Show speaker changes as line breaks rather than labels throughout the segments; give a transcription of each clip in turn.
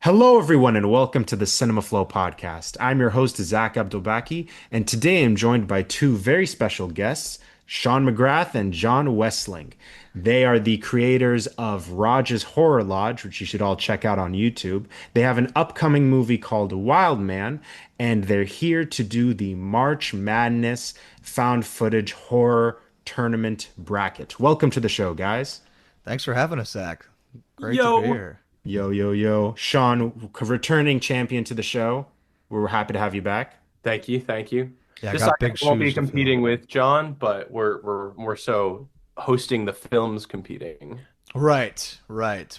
Hello, everyone, and welcome to the Cinema Flow podcast. I'm your host, Zach Abdulbaki, and today I'm joined by two very special guests, Sean McGrath and Jon Westling. They are the creators of Rodge's Horror Lodge, which you should all check out on YouTube. They have an upcoming movie called Wildman, and they're here to do the March Madness found footage horror tournament bracket. Welcome to the show, guys.
Thanks for having us, Zach. Great to be
Yo,
here.
Yo, yo, yo. Sean, returning champion to the show. We're happy to have you back.
thank you, thank you.
Yeah, I
Just I
got big
won't be
shoes to
competing
fill.
with John, but we're more so hosting the films competing.
Right,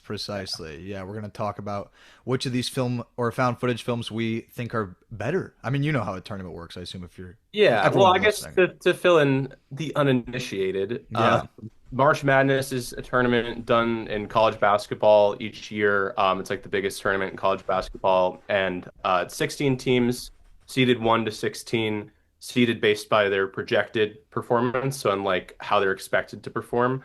precisely. Yeah, we're gonna talk about which of these film or found footage films we think are better. I mean, you know how a tournament works, I assume if you're
Yeah, well, I
everyone
guess
listening.
to fill in the uninitiated,
Yeah.
March Madness is a tournament done in college basketball each year. It's like the biggest tournament in college basketball, and it's 16 teams, seeded 1 to 16, seeded based by their projected performance, so unlike how they're expected to perform.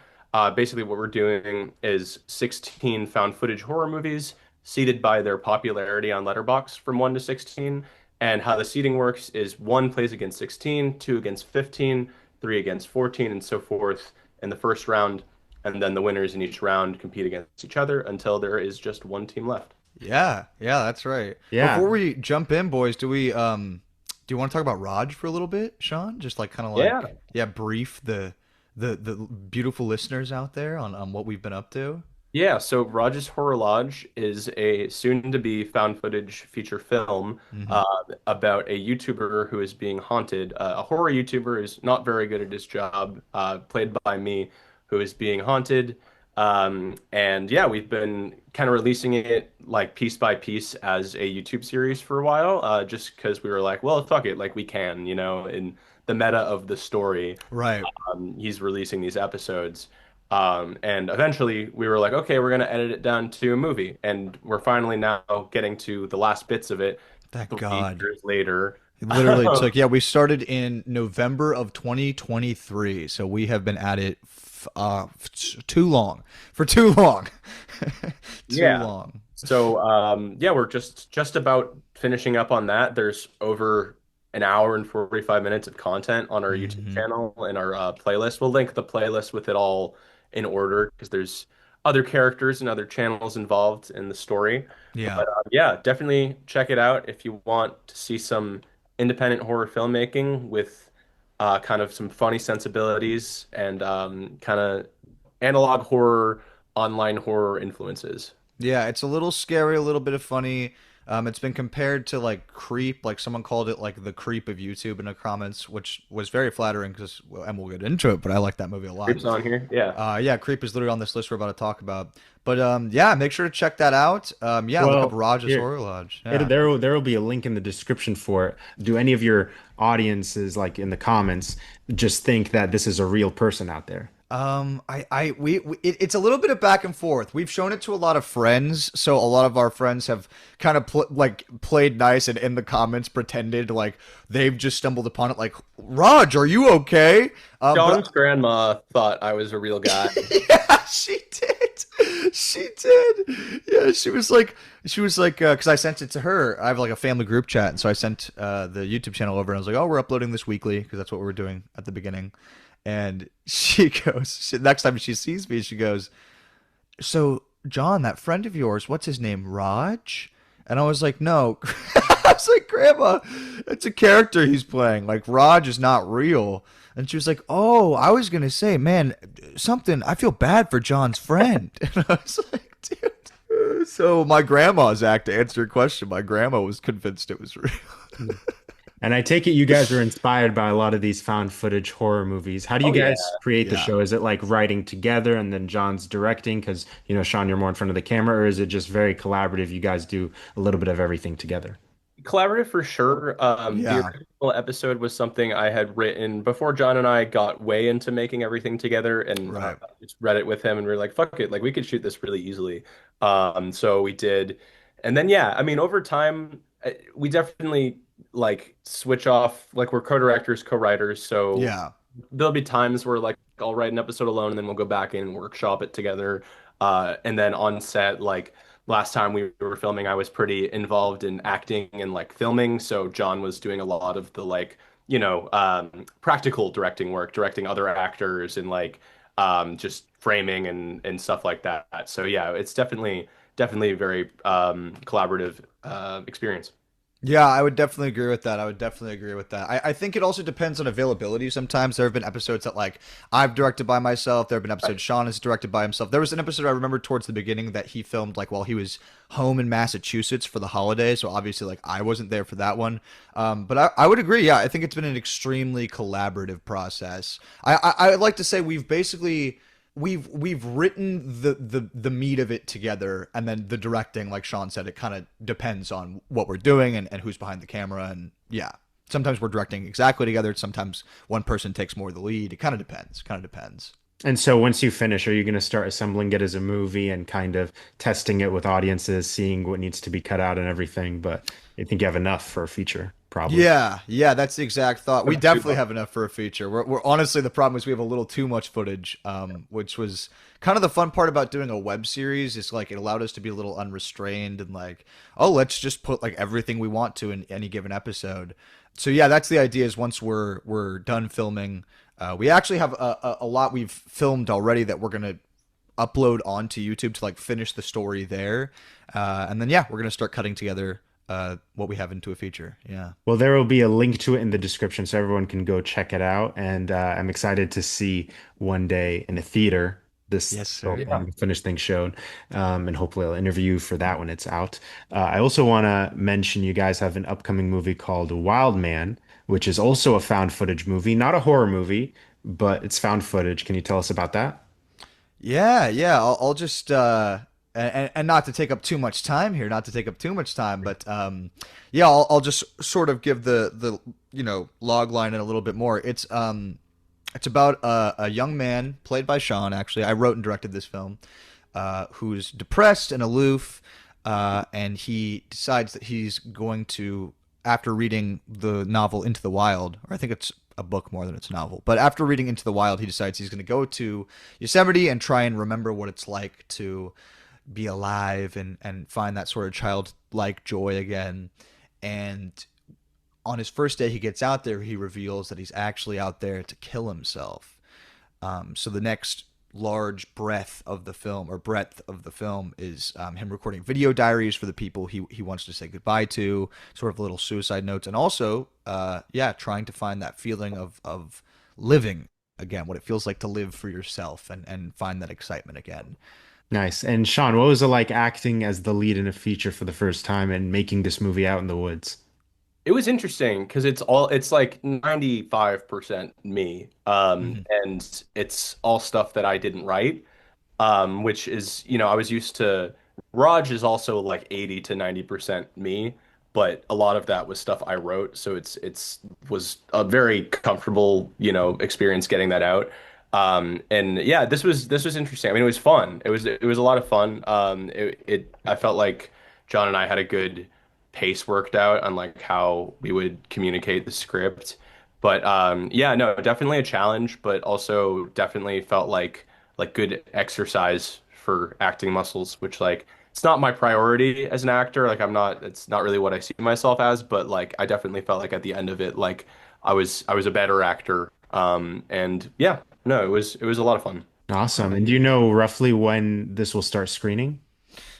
Basically, what we're doing is 16 found footage horror movies, seeded by their popularity on Letterboxd from 1 to 16. And how the seeding works is one plays against 16, two against 15, three against 14, and so forth in the first round. And then the winners in each round compete against each other until there is just one team left.
Yeah, that's right.
Yeah.
Before we jump in, boys, do you want to talk about Rodge for a little bit, Sean? Just like kind of
Yeah.
like yeah, brief the beautiful listeners out there on what we've been up to.
Yeah, so Rodge's Horror Lodge is a soon-to-be found footage feature film
Hmm.
about a YouTuber who is being haunted. A horror YouTuber who's not very good at his job, played by me, who is being haunted. And yeah, we've been kind of releasing it like piece by piece as a YouTube series for a while, just because we were like, well, fuck it, like we can, in the meta of the story.
Right.
He's releasing these episodes. And eventually we were like, okay, we're going to edit it down to a movie. And we're finally now getting to the last bits of it
Thank
3
God.
years later.
It literally took, yeah, we started in November of 2023. So we have been at it too long. For too long. Too
Yeah.
long.
So yeah, we're just about finishing up on that. There's over an hour and 45 minutes of content on our YouTube
Hmm.
channel and our playlist. We'll link the playlist with it all in order because there's other characters and other channels involved in the story.
Yeah.
But yeah, definitely check it out if you want to see some independent horror filmmaking with kind of some funny sensibilities and kind of analog horror, online horror influences.
Yeah, it's a little scary, a little bit of funny. It's been compared to like Creep, like someone called it like the Creep of YouTube in the comments, which was very flattering because, and we'll get into it, but I like that movie a lot.
Creeps on here. Yeah.
Yeah, Creep is literally on this list we're about to talk about. But yeah, make sure to check that out. Yeah, look up
Well,
Rodge's
here,
Horror Lodge. Yeah.
there will be a link in the description for it. Do any of your audiences, like in the comments, just think that this is a real person out there?
It's a little bit of back and forth. We've shown it to a lot of friends, so a lot of our friends have kind of played nice and in the comments pretended like they've just stumbled upon it. Like, Rodge, are you okay? But
John's grandma thought I was a real guy.
yeah, she did. She did. Yeah, she was like, because I sent it to her. I have like a family group chat, and so I sent the YouTube channel over, and I was like, oh, we're uploading this weekly because that's what we were doing at the beginning. And next time she sees me, she goes, so John, that friend of yours, what's his name, Rodge? And I was like, no. I was like, Grandma, it's a character he's playing. Like, Rodge is not real. And she was like, oh, I was gonna say, man, something. I feel bad for John's friend. And I was like, dude. So my grandma, Zach, to answer your question, my grandma was convinced it was real.
And I take it you guys are inspired by a lot of these found footage horror movies. How do you
Oh yeah.
guys create the
Yeah.
show? Is it like writing together and then John's directing? Because, Sean, you're more in front of the camera, or is it just very collaborative? You guys do a little bit of everything together.
Collaborative for sure. The
Yeah.
original episode was something I had written before John and I got way into making everything together, and
Right.
just read it with him, and we were like, "Fuck it, like we could shoot this really easily." So we did, and then yeah, I mean, over time, we definitely like switch off. Like we're co-directors, co-writers, so
Yeah.
there'll be times where like I'll write an episode alone, and then we'll go back and workshop it together, and then on set, like last time we were filming, I was pretty involved in acting and like filming. So John was doing a lot of the like, practical directing work, directing other actors and like just framing and stuff like that. So yeah, it's definitely a very collaborative experience.
Yeah, I would definitely agree with that. I would definitely agree with that. I think it also depends on availability. Sometimes there have been episodes that like I've directed by myself. There have been
Right.
episodes Sean has directed by himself. There was an episode I remember towards the beginning that he filmed like while he was home in Massachusetts for the holiday. So obviously like I wasn't there for that one. But I would agree. Yeah, I think it's been an extremely collaborative process. I would like to say we've written the meat of it together, and then the directing, like Sean said, it kind of depends on what we're doing and who's behind the camera. And yeah, sometimes we're directing exactly together, sometimes one person takes more of the lead. It kind of depends.
And so once you finish, are you going to start assembling it as a movie and kind of testing it with audiences, seeing what needs to be cut out and everything? But I think you have enough for a feature, probably.
Yeah, that's the exact thought. We
That's too
definitely
much.
have enough for a feature. We're honestly, the problem is we have a little too much footage, which was kind of the fun part about doing a web series. Is like it allowed us to be a little unrestrained and like, oh, let's just put like everything we want to in any given episode. So yeah, that's the idea. Is once we're done filming, we actually have a lot we've filmed already that we're gonna upload onto YouTube to like finish the story there, and then yeah, we're gonna start cutting together what we have into a feature. Yeah.
Well, there will be a link to it in the description so everyone can go check it out. And I'm excited to see one day in a theater this
Yes, sir.
Yeah.
finished thing shown. And hopefully I'll interview you for that when it's out. I also want to mention you guys have an upcoming movie called Wildman, which is also a found footage movie, not a horror movie, but it's found footage. Can you tell us about that?
Yeah. I'll just and not to take up too much time here, not to take up too much time, but yeah, I'll just sort of give the log line in a little bit more. It's about a young man played by Sean. Actually, I wrote and directed this film, who's depressed and aloof, and he decides that he's going to, after reading the novel Into the Wild, or I think it's a book more than it's a novel, but after reading Into the Wild, he decides he's going to go to Yosemite and try and remember what it's like to be alive and find that sort of childlike joy again. And on his first day he gets out there, he reveals that he's actually out there to kill himself. So the next large breadth of the film is him recording video diaries for the people he wants to say goodbye to, sort of little suicide notes, and also, yeah, trying to find that feeling of living again, what it feels like to live for yourself and find that excitement again.
Nice. And Sean, what was it like acting as the lead in a feature for the first time and making this movie out in the woods?
It was interesting because it's like 95% me.
Hmm.
And it's all stuff that I didn't write. Which is, I was used to Rodge is also like 80 to 90% me, but a lot of that was stuff I wrote. So it's was a very comfortable, experience getting that out. And yeah, this was interesting. I mean, it was fun. It was a lot of fun. I felt like John and I had a good pace worked out on like how we would communicate the script. But yeah, no, definitely a challenge, but also definitely felt like good exercise for acting muscles, which like it's not my priority as an actor. Like it's not really what I see myself as, but like I definitely felt like at the end of it, like I was a better actor. And yeah, no, it was a lot of fun.
Awesome. And do you know roughly when this will start screening?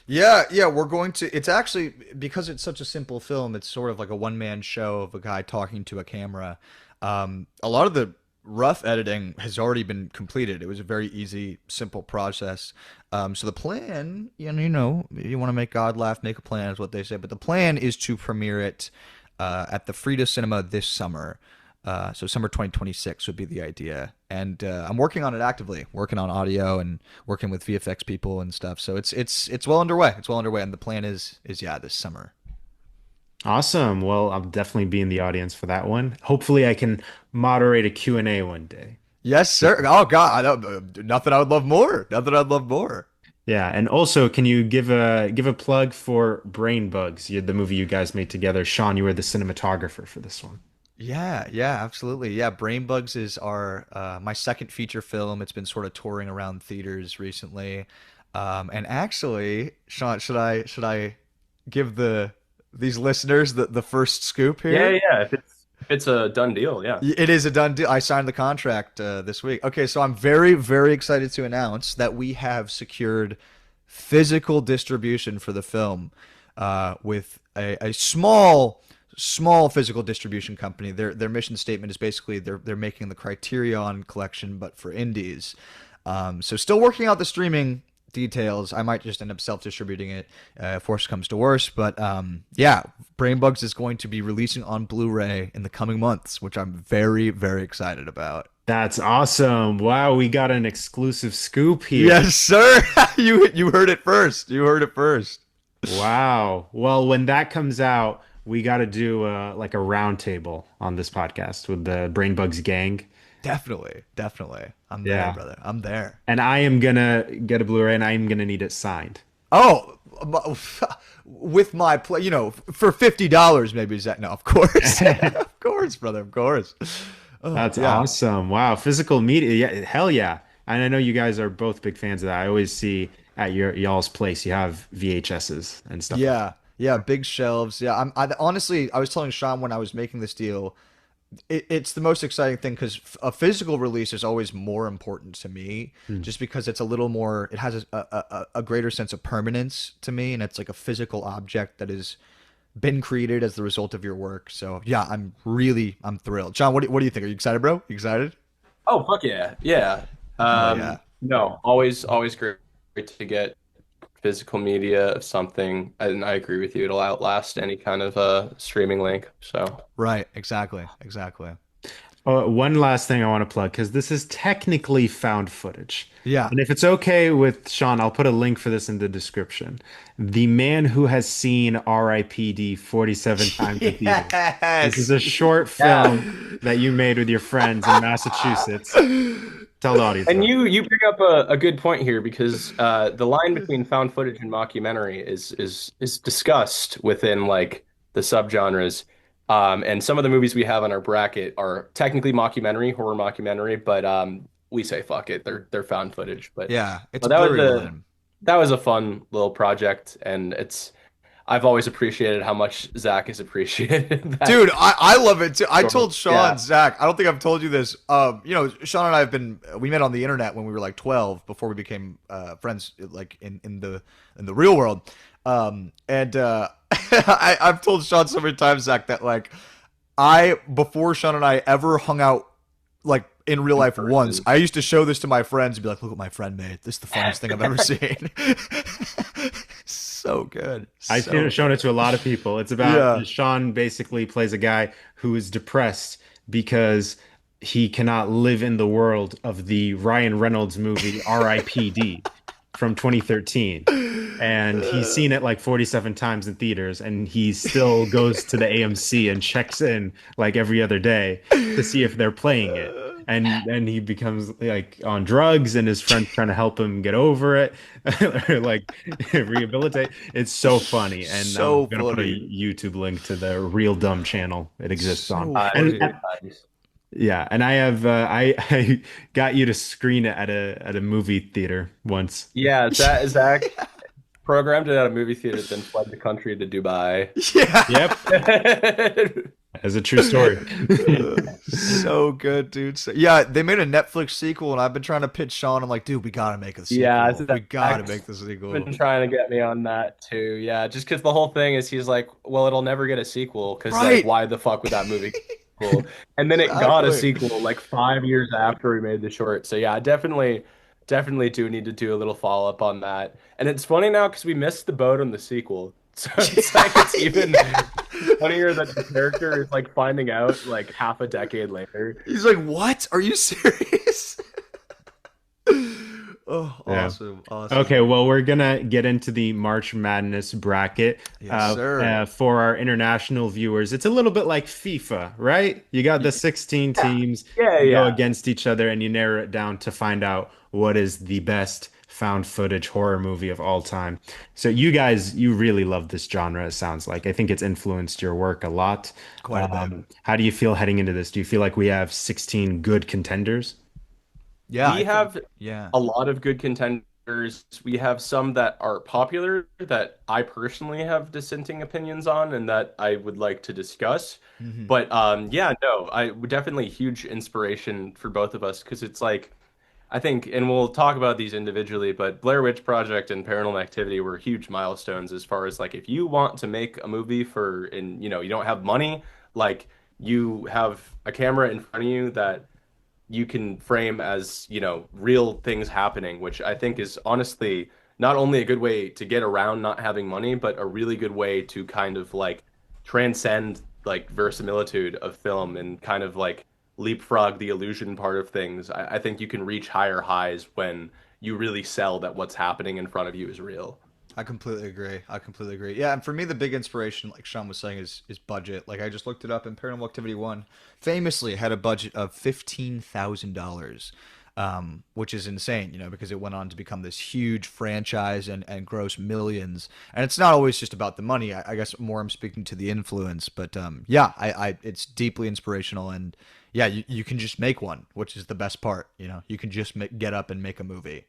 Yeah, we're going to. It's actually because it's such a simple film. It's sort of like a one-man show of a guy talking to a camera. A lot of the rough editing has already been completed. It was a very easy, simple process. So the plan, you want to make God laugh, make a plan, is what they say. But the plan is to premiere it at the Frida Cinema this summer. So summer 2026 would be the idea, and I'm working on it actively, working on audio and working with VFX people and stuff. So it's well underway. It's well underway, and the plan is yeah, this summer.
Awesome. Well, I'll definitely be in the audience for that one. Hopefully I can moderate a Q&A one day.
Yes, sir. Oh God, nothing I would love more. Nothing I'd love more.
Yeah, and also can you give a plug for Brainbugs, the movie you guys made together? Sean, you were the cinematographer for this one.
Yeah, absolutely. Yeah, Brainbugs is our my second feature film. It's been sort of touring around theaters recently. And actually, Sean, should I give these listeners the first scoop
Yeah,
here?
yeah. If it's a done deal, yeah.
It is a done deal. I signed the contract this week. Okay, so I'm very, very excited to announce that we have secured physical distribution for the film with a small physical distribution company. Their mission statement is basically they're making the Criterion collection, but for indies. So still working out the streaming details. I might just end up self-distributing it if worse comes to worse. But yeah, Brainbugs is going to be releasing on Blu-ray in the coming months, which I'm very, very excited about.
That's awesome. Wow, we got an exclusive scoop here.
Yes, sir. You heard it first. You heard it first.
Wow. Well, when that comes out, we got to do like a round table on this podcast with the Brainbugs gang.
Definitely, definitely. I'm there,
Yeah.
brother. I'm there.
And I am gonna get a Blu-ray and I am gonna need it signed.
Oh, with my play, for $50 maybe. Is that no? Of course, of course, brother. Of course. Oh,
That's
yeah.
awesome. Wow, physical media. Yeah, hell yeah. And I know you guys are both big fans of that. I always see at your y'all's place you have VHSs and stuff like
Yeah, yeah, big shelves. Yeah, honestly, I was telling Sean when I was making this deal, it's the most exciting thing because a physical release is always more important to me,
that.
just because it's a little more. It has a greater sense of permanence to me, and it's like a physical object that has been created as the result of your work. So yeah, I'm thrilled. John, what do you think? Are you excited, bro? You excited?
Oh, fuck yeah. Yeah.
Hell yeah.
No, always great to get physical media of something. And I agree with you. It'll outlast any kind of streaming link. So,
Right. Exactly. Exactly.
One last thing I want to plug because this is technically found footage.
Yeah.
And if it's okay with Sean, I'll put a link for this in the description. The man who has seen R.I.P.D. 47 times in theaters. This is
Yes.
a short
yeah.
film that you made with your friends in Massachusetts. Tell the audience
And
about it.
you bring up a good point here because the line between found footage and mockumentary is discussed within like the subgenres. And some of the movies we have on our bracket are technically mockumentary, horror mockumentary, but we say fuck it, they're found footage.
Yeah. It's a
But that was
blurry
a
line.
that was a fun little project, and I've always appreciated how much Zach has appreciated that.
Dude, I love it too. I told Sean,
Yeah.
Zach, I don't think I've told you this. Sean and I we met on the internet when we were like 12 before we became friends, like in the real world. And I've told Sean so many times, Zach, that like before Sean and I ever hung out like in real life once,
Person.
I used to show this to my friends and be like, look what my friend made. This is the funniest thing I've ever seen. So good.
I've
So
shown it
good.
to a lot of people. It's about
Yeah.
Sean basically plays a guy who is depressed because he cannot live in the world of the Ryan Reynolds movie R.I.P.D. from 2013. And he's seen it like 47 times in theaters, and he still goes to the AMC and checks in like every other day to see if they're playing it. And he becomes like on drugs, and his friends trying to help him get over it, or like rehabilitate. It's so funny, and I'm
So
gonna put a
funny.
YouTube link to the Real Dumb channel it exists on.
So
And
funny.
yeah, and I have I got you to screen it at a movie theater once.
Yeah, Zach programmed it at a movie theater, then fled the country to Dubai.
Yeah.
Yep, as a true story.
So good, dude. Yeah, they made a Netflix sequel, and I've been trying to pitch Sean. I'm like, dude, we gotta make a
Yeah,
sequel. We gotta
Zach's
make the sequel.
been trying to get me on that too. Yeah, just because the whole thing is he's like, well, it'll never get a sequel because like,
Right.
why the fuck would that movie get a sequel? And then it got a
Exactly.
sequel like 5 years after we made the short. So yeah, definitely do need to do a little follow up on that. And it's funny now because we missed the boat on the sequel. So it's like it's even funnier that the character is like finding out like half a decade later.
He's like, what? Are you serious? Oh,
Yeah.
awesome. Awesome.
Okay, well, we're gonna get into the March Madness bracket.
Yes, sir.
For our international viewers, it's a little bit like FIFA, right? You got the 16 teams,
Yeah,
you go
yeah.
against each other, and you narrow it down to find out what is the best found footage horror movie of all time. So you guys, you really love this genre, it sounds like. I think it's influenced your work a lot.
Quite a bit.
How do you feel heading into this? Do you feel like we have 16 good contenders?
Yeah,
We have
yeah.
a lot of good contenders. we have some that are popular that I personally have dissenting opinions on and that I would like to discuss.
Hmm.
But yeah, no, I definitely huge inspiration for both of us because it's like I think, and we'll talk about these individually, but Blair Witch Project and Paranormal Activity were huge milestones as far as like if you want to make a movie for and you don't have money, like you have a camera in front of you that you can frame as, real things happening, which I think is honestly not only a good way to get around not having money, but a really good way to kind of like transcend like verisimilitude of film and kind of like leapfrog the illusion part of things. I think you can reach higher highs when you really sell that what's happening in front of you is real.
I completely agree. I completely agree. Yeah, and for me, the big inspiration, like Sean was saying, is budget. Like I just looked it up, and Paranormal Activity One famously had a budget of $15,000, which is insane. Because it went on to become this huge franchise and gross millions. And it's not always just about the money. I guess more I'm speaking to the influence, but yeah, it's deeply inspirational, and yeah, you can just make one, which is the best part. You can just get up and make a movie.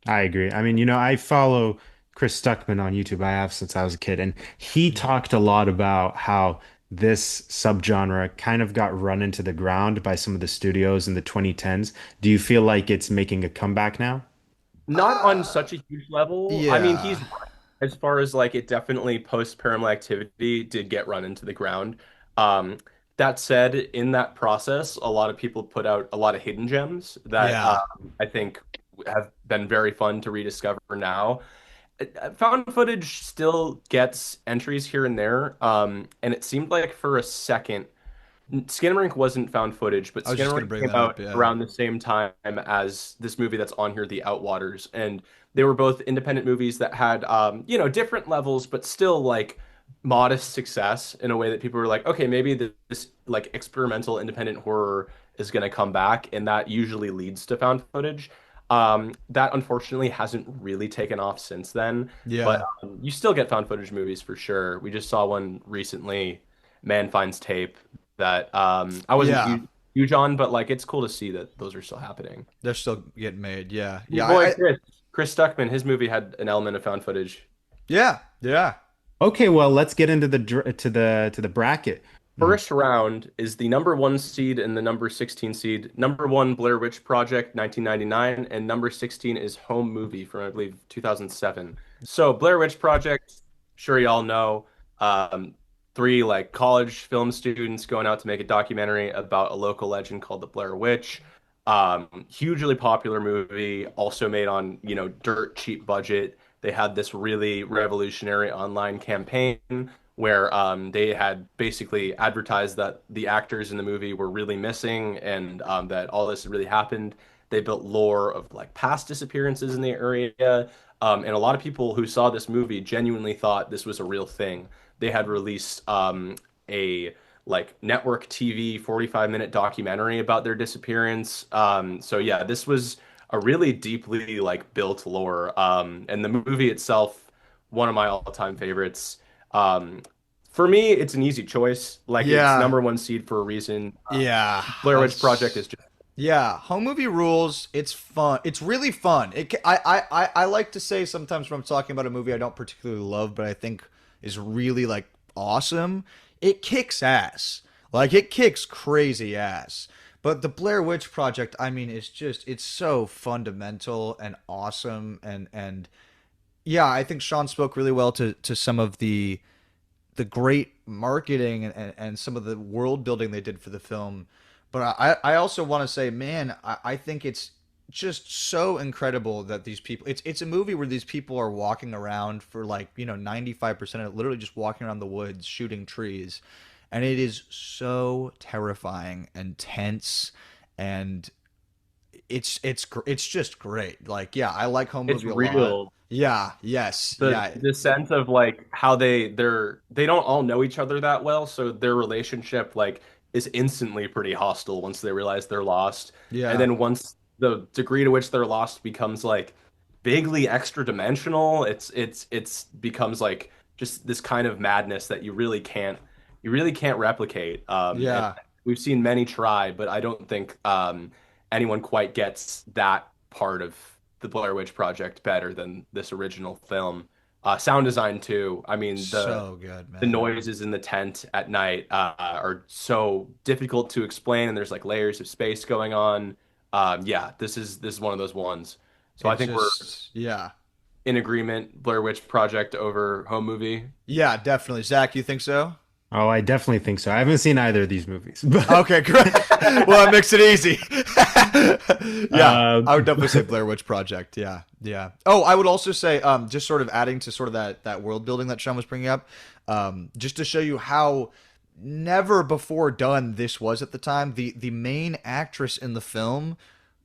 I agree. I mean, I follow Chris Stuckman on YouTube. I have since I was a kid, and he talked a lot about how this subgenre kind of got run into the ground by some of the studios in the 2010s. Do you feel like it's making a comeback now?
Not on such a huge level. I mean,
Yeah.
he's right. As far as like it definitely post paranormal activity did get run into the ground. Um, that said, in that process, a lot of people put out a lot of hidden gems that
Yeah.
I think have been very fun to rediscover now. Found footage still gets entries here and there, and it seemed like for a second Skinamarink wasn't found footage, but
I was just gonna
Skinamarink
bring
came
that up.
out
Yeah.
around the same time as this movie that's on here, The Outwaters, and they were both independent movies that had, different levels, but still like modest success in a way that people were like, okay, maybe this like experimental independent horror is going to come back, and that usually leads to found footage. That unfortunately hasn't really taken off since then, but
Yeah.
you still get found footage movies for sure. We just saw one recently, Man Finds Tape that I wasn't
Yeah.
huge on, but like it's cool to see that those are still happening.
They're still getting made. Yeah.
Your
Yeah.
boy Chris Stuckman, his movie had an element of found footage.
Yeah. Yeah.
Okay, well, let's get into the bracket. Mhm.
First round is the number one seed and the number 16 seed. Number one, Blair Witch Project, 1999, and number 16 is Home Movie from, I believe, 2007. So, Blair Witch Project, sure y'all know, three like college film students going out to make a documentary about a local legend called the Blair Witch. Hugely popular movie, also made on, dirt cheap budget. They had this really revolutionary online campaign where they had basically advertised that the actors in the movie were really missing and that all this really happened. They built lore of like past disappearances in the area. And a lot of people who saw this movie genuinely thought this was a real thing. They had released a like network TV 45-minute documentary about their disappearance. So yeah, this was a really deeply like built lore. And the movie itself, one of my all-time favorites. Um, for me, it's an easy choice. Like it's
Yeah.
number one seed for a reason.
Yeah.
Blair Witch Project is just
Yeah. Home movie rules. It's fun. It's really fun. I like to say sometimes when I'm talking about a movie I don't particularly love, but I think is really like awesome. It kicks ass. Like it kicks crazy ass. But the Blair Witch Project, I mean, it's so fundamental and awesome and yeah, I think Sean spoke really well to some of the great marketing and some of the world building they did for the film. But I also want to say, man, I think it's just so incredible that these people it's a movie where these people are walking around for like, 95% of it, literally just walking around the woods, shooting trees. And it is so terrifying and tense and it's just great. Like, yeah, I like home
it's
movie a lot.
real.
Yeah, yes,
the
yeah.
the sense of like how they don't all know each other that well, so their relationship like is instantly pretty hostile once they realize they're lost. And
Yeah.
then once the degree to which they're lost becomes like vaguely extra dimensional, it's becomes like just this kind of madness that you really can't replicate. And
Yeah.
we've seen many try, but I don't think anyone quite gets that part of the Blair Witch Project better than this original film. Sound design too. I mean,
So good,
the
man.
noises in the tent at night are so difficult to explain, and there's like layers of space going on. Yeah, this is one of those ones. So I
It's
think we're
just, yeah.
in agreement. Blair Witch Project over home movie.
Yeah, definitely. Zach, you think so?
Oh, I definitely think so. I haven't seen either of these movies, but
Okay, great. Well, that makes it easy. Yeah,
uh,
I would definitely say Blair Witch Project. Yeah, yeah. Oh, I would also say, just sort of adding to sort of that world building that Sean was bringing up, just to show you how never before done this was at the time. The main actress in the film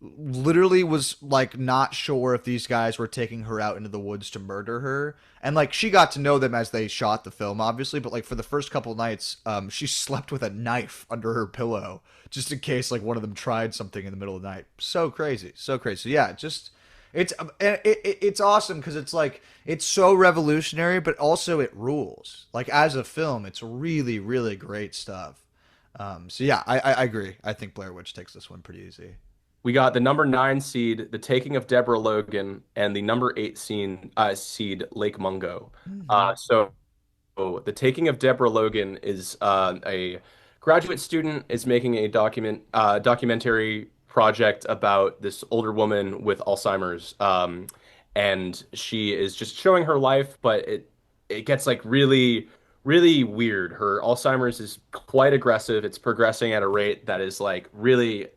literally was like not sure if these guys were taking her out into the woods to murder her, and like she got to know them as they shot the film obviously, but like for the first couple nights she slept with a knife under her pillow just in case like one of them tried something in the middle of the night. So crazy, so crazy. So yeah, just it's awesome because it's like it's so revolutionary, but also it rules. Like as a film, it's really really great stuff. So yeah, I agree. I think Blair Witch takes this one pretty easy.
We got the number 9 seed, The Taking of Deborah Logan, and the number 8 seed, Lake Mungo. So The Taking of Deborah Logan is a graduate student is making a documentary project about this older woman with Alzheimer's, and she is just showing her life, but it gets like really weird. Her Alzheimer's is quite aggressive. It's progressing at a rate that is like really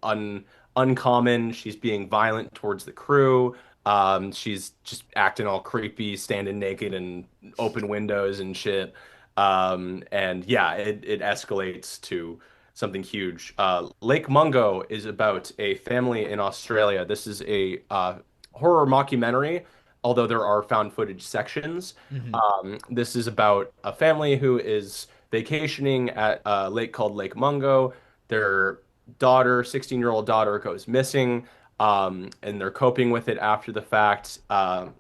uncommon. She's being violent towards the crew. She's just acting all creepy, standing naked and open windows and shit. And yeah, it escalates to something huge. Lake Mungo is about a family in Australia. This is a horror mockumentary, although there are found footage sections.
Hmm.
This is about a family who is vacationing at a lake called Lake Mungo. Their daughter, 16-year-old daughter, goes missing, and they're coping with it after the fact.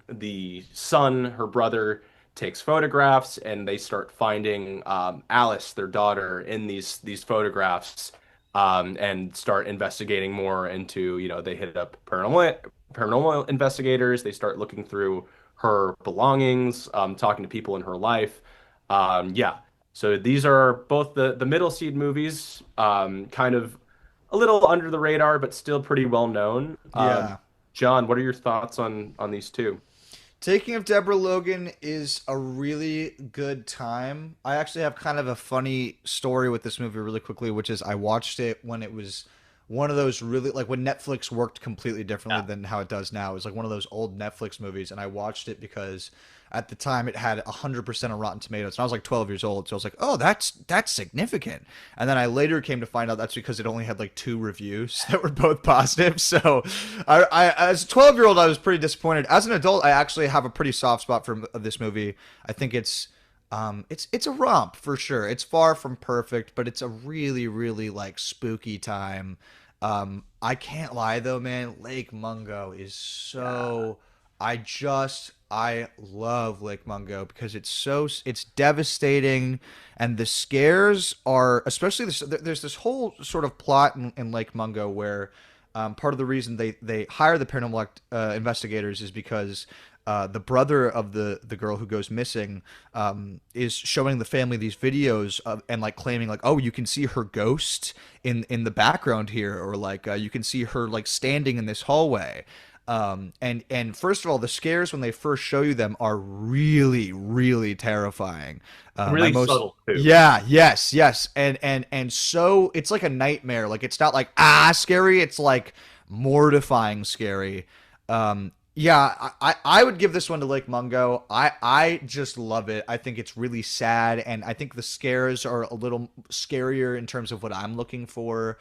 The son, her brother, takes photographs, and they start finding Alice, their daughter, in these photographs, and start investigating more into, they hit up paranormal investigators. They start looking through her belongings, talking to people in her life. Yeah. So these are both the middle seed movies, kind of a little under the radar, but still pretty well known.
Yeah.
John, what are your thoughts on these two?
Taking of Deborah Logan is a really good time. I actually have kind of a funny story with this movie really quickly, which is I watched it when it was one of those really like when Netflix worked completely differently
Yeah.
than how it does now. It was like one of those old Netflix movies, and I watched it because at the time it had 100% on Rotten Tomatoes, and I was like 12 years old, so I was like, oh, that's significant. And then I later came to find out that's because it only had like 2 reviews that were both positive. So I as a 12-year-old, I was pretty disappointed. As an adult, I actually have a pretty soft spot for this movie. I think it's a romp for sure. It's far from perfect, but it's a really really like spooky time. I can't lie though, man. Lake Mungo is so. I love Lake Mungo because it's devastating, and the scares are especially this. There's this whole sort of plot in Lake Mungo where part of the reason they hire the paranormal investigators is because the brother of the girl who goes missing is showing the family these videos and like claiming like, oh, you can see her ghost in the background here, or like you can see her like standing in this hallway. And first of all, the scares when they first show you them are really really terrifying. My
Really
most
subtle too.
Yeah, yes, and so it's like a nightmare. Like it's not like scary. It's like mortifying scary. Yeah, I would give this one to Lake Mungo. I just love it. I think it's really sad, and I think the scares are a little scarier in terms of what I'm looking for.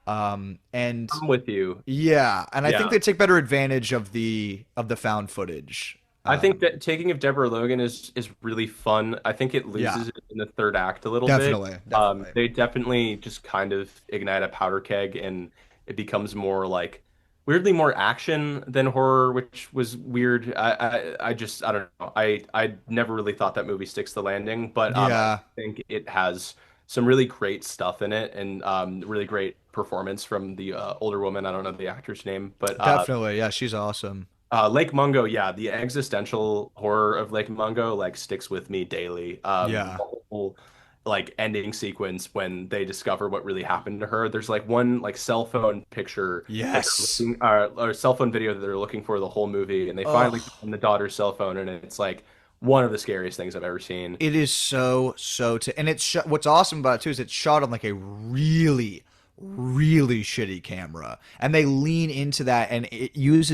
And
I'm with you.
yeah, and I think
Yeah.
they take better advantage of the found footage.
I think that Taking of Deborah Logan is really fun. I think it
Yeah,
loses it in the third act a little bit.
definitely, definitely.
They definitely just kind of ignite a powder keg, and it becomes more like weirdly more action than horror, which was weird. I don't know. I never really thought that movie sticks the landing, but I
Yeah,
think it has some really great stuff in it, and really great performance from the older woman. I don't know the actor's name, but
definitely. Yeah, she's awesome.
Lake Mungo, yeah, the existential horror of Lake Mungo like sticks with me daily.
Yeah.
The whole like ending sequence when they discover what really happened to her. There's like one like cell phone picture that they're
Yes.
looking, or cell phone video that they're looking for the whole movie, and they finally
Oh,
find the daughter's cell phone, and it's like one of the scariest things I've ever seen.
it is and what's awesome about it too is it's shot on like a really shitty camera, and they lean into that and use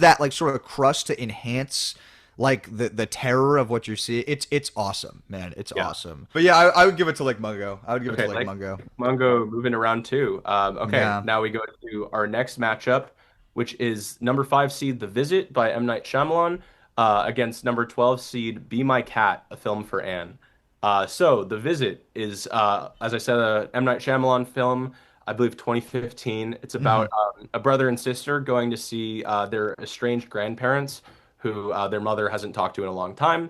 that like sort of crust to enhance like the terror of what you're seeing. It's awesome, man. It's
Yeah.
awesome. But yeah, I would give it to Lake Mungo. I would give it to
Okay,
Lake
like
Mungo.
Mungo moving around too. Okay,
Yeah.
now we go to our next matchup, which is number 5 seed The Visit by M. Night Shyamalan against number 12 seed Be My Cat, a film for Anne. So The Visit is, as I said, a M. Night Shyamalan film, I believe 2015. It's
Hmm.
about a brother and sister going to see their estranged grandparents who their mother hasn't talked to in a long time.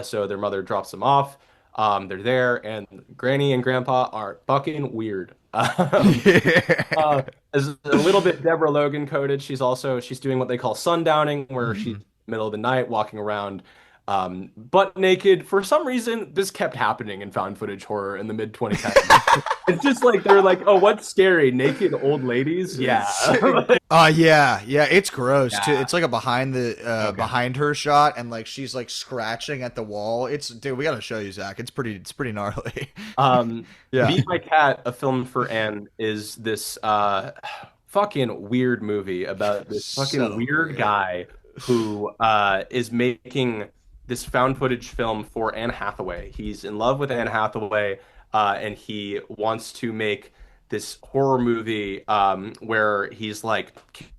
So their mother drops them off. They're there, and Granny and Grandpa are fucking weird. Uh, as a little bit Deborah Logan coded, she's doing what they call sundowning, where she's
Mhm.
middle of the night walking around butt naked. For some reason, this kept happening in found footage horror in the mid 2010s. It's just like they're like, oh, what's scary? Naked old ladies? Yeah.
Yeah, it's gross too.
Yeah.
It's like a
Okay.
behind her shot, and like she's like scratching at the wall. It's dude, we gotta show you, Zach. It's pretty gnarly.
Um,
Yeah.
Be My Cat, a film for Anne, is this fucking weird movie about this fucking
So
weird
weird.
guy who is making this found footage film for Anne Hathaway. He's in love with Anne Hathaway, and he wants to make this horror movie where he's like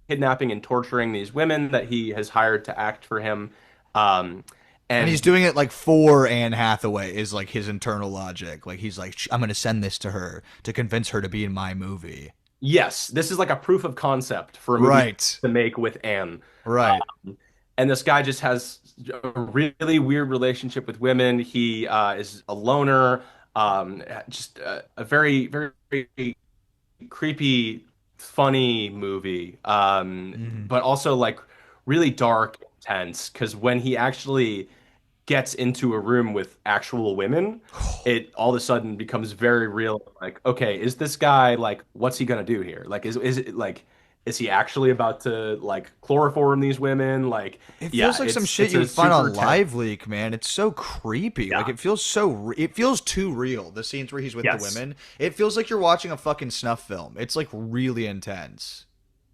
kidnapping and torturing these women that he has hired to act for him. Um,
And he's
and
doing it like for Anne Hathaway is like his internal logic. Like he's like, I'm gonna send this to her to convince her to be in my movie.
yes, this is like a proof of concept for a movie
Right.
to make with Anne.
Right.
And this guy just has a really weird relationship with women. He is a loner, just a very, very creepy, funny movie,
Hmm.
but also like really dark, intense. Because when he actually gets into a room with actual women, it all of a sudden becomes very real. Like, okay, is this guy like, what's he gonna do here? Like, is it like, is he actually about to like chloroform these women? Like,
It feels
yeah,
like some shit
it's
you
a
would find
super
on
tense.
Live Leak, man. It's so creepy. Like
Yeah.
it feels it feels too real. The scenes where he's with the
Yes.
women, it feels like you're watching a fucking snuff film. It's like really intense.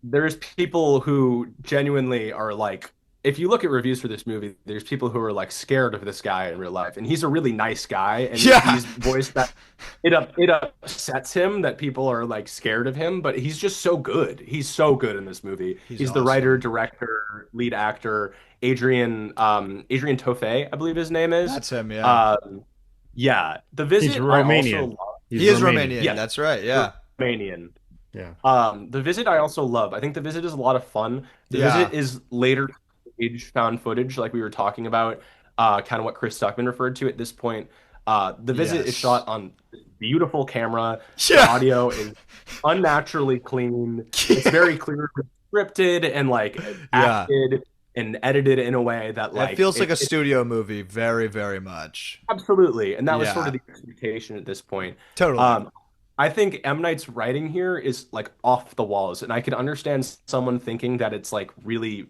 There's people who genuinely are like, if you look at reviews for this movie, there's people who are like scared of this guy in real life, and he's a really nice guy, and
Yeah.
he's voiced that it upsets him that people are like scared of him, but he's just so good. He's so good in this movie.
He's
He's the writer,
awesome.
director, lead actor, Adrian Tofay, I believe his name is.
That's him, yeah.
Um, yeah, The
He's
Visit I also
Romanian.
love.
He's
He is
Romanian.
Romanian.
Yes,
That's right. Yeah.
Romanian.
Yeah.
The Visit I also love. I think The Visit is a lot of fun. The
Yeah.
Visit is later stage found footage, like we were talking about, kind of what Chris Stuckman referred to at this point. The Visit is
Yes.
shot on beautiful camera. The
Yeah.
audio is unnaturally clean. It's very clearly scripted and like
Yeah.
acted and edited in a way that
It
like
feels like a
it
studio movie very, very much.
absolutely. And that was sort of
Yeah.
the expectation at this point.
Totally.
Um, I think M. Night's writing here is like off the walls, and I can understand someone thinking that it's like really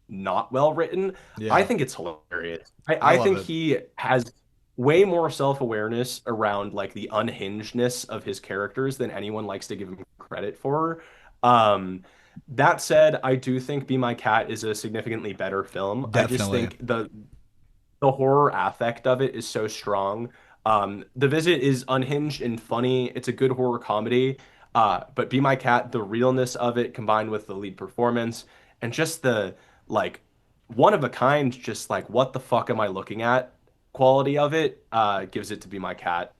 not well written. I
Yeah.
think it's hilarious.
I
I
love
think
it.
he has way more self-awareness around like the unhingedness of his characters than anyone likes to give him credit for. Um, that said, I do think Be My Cat is a significantly better film. I just
Definitely.
think the horror affect of it is so strong. The Visit is unhinged and funny. It's a good horror comedy. But Be My Cat, the realness of it combined with the lead performance and just the like one of a kind, just like what the fuck am I looking at quality of it, gives it to Be My Cat.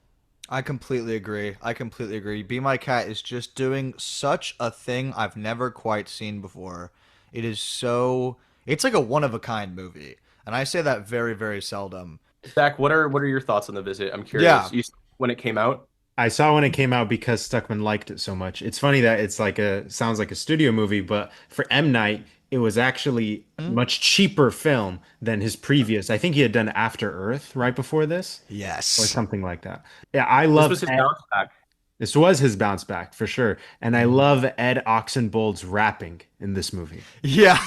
I completely agree. I completely agree. Be My Cat is just doing such a thing I've never quite seen before. It is so it's like a one of a kind movie. And I say that very, very seldom.
Zach, what are your thoughts on The Visit? I'm
Yeah.
curious. When it came out?
I saw when it came out because Stuckman liked it so much. It's funny that it's like a sounds like a studio movie, but for M. Night, it was actually
Hmm?
much cheaper film than his previous. I think he had done After Earth right before this or
Yes.
something like that. Yeah, I
This
love
was his
Ed.
bounce back.
This was his bounce back for sure. And I
Mhm.
love Ed Oxenbold's rapping in this movie.
Yeah.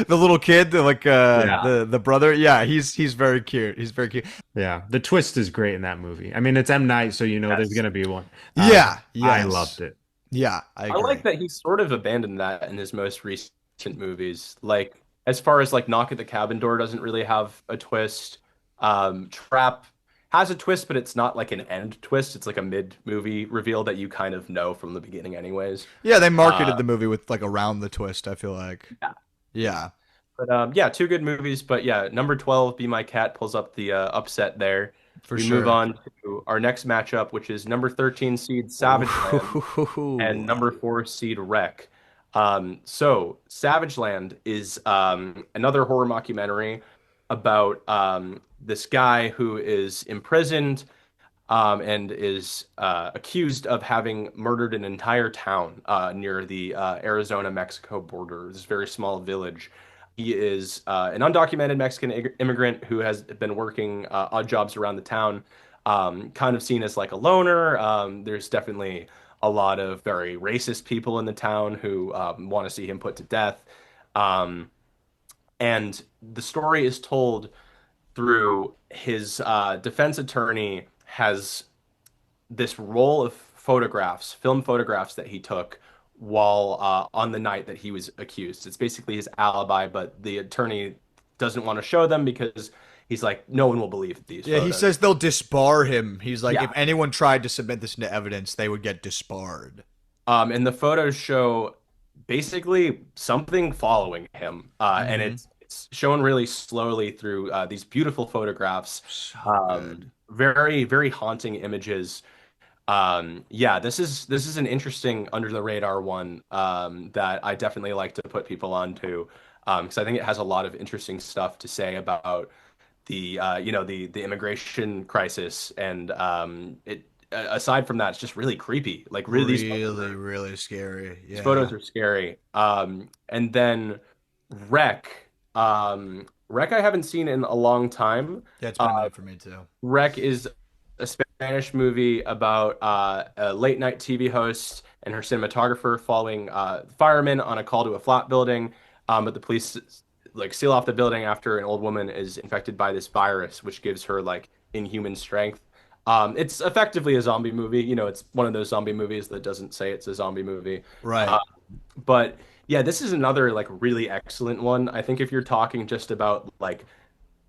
The little kid,
Yeah.
the brother. Yeah, he's very cute. He's very cute.
Yeah. The twist is great in that movie. I mean, it's M. Night, so you know there's
Yes.
gonna be one.
Yeah,
I loved
yes.
it.
Yeah, I
I like
agree.
that he sort of abandoned that in his most recent movies. Like, as far as like Knock at the Cabin Door doesn't really have a twist. Trap has a twist, but it's not like an end twist. It's like a mid-movie reveal that you kind of know from the beginning anyways.
Yeah, they
Uh,
marketed the movie with like around the twist, I feel like.
yeah.
Yeah.
But yeah, two good movies. But yeah, number 12, Be My Cat, pulls up the upset there.
For
We move
sure.
on to our next matchup, which is number 13 seed Savage Land and
Ooh.
number 4 seed Wreck. So Savage Land is another horror mockumentary about this guy who is imprisoned and is accused of having murdered an entire town near the Arizona-Mexico border. This very small village. He is an undocumented Mexican immigrant who has been working odd jobs around the town, kind of seen as like a loner. There's definitely a lot of very racist people in the town who want to see him put to death. Um, and the story is told through his defense attorney has this roll of photographs, film photographs that he took while on the night that he was accused. It's basically his alibi, but the attorney doesn't want to show them because he's like, no one will believe these
Yeah, he
photos.
says they'll disbar him. He's like, if
Yeah.
anyone tried to submit this into evidence, they would get disbarred.
And the photos show basically something following him, and
Hmm.
it's shown really slowly through these beautiful photographs,
So good.
very very haunting images. Yeah, this is an interesting under the radar one that I definitely like to put people onto because I think it has a lot of interesting stuff to say about the the immigration crisis and it aside from that, it's just really creepy. Like really,
Really, really scary.
these photos
Yeah.
are scary. And then Wreck, Wreck I haven't seen in a long time.
Yeah, it's been a
Uh,
minute for me too.
Wreck is a Spanish movie about a late night TV host and her cinematographer following firemen on a call to a flat building. But the police like seal off the building after an old woman is infected by this virus, which gives her like inhuman strength. It's effectively a zombie movie. You know, it's one of those zombie movies that doesn't say it's a zombie movie. Uh,
Right.
but yeah, this is another like really excellent one. I think if you're talking just about like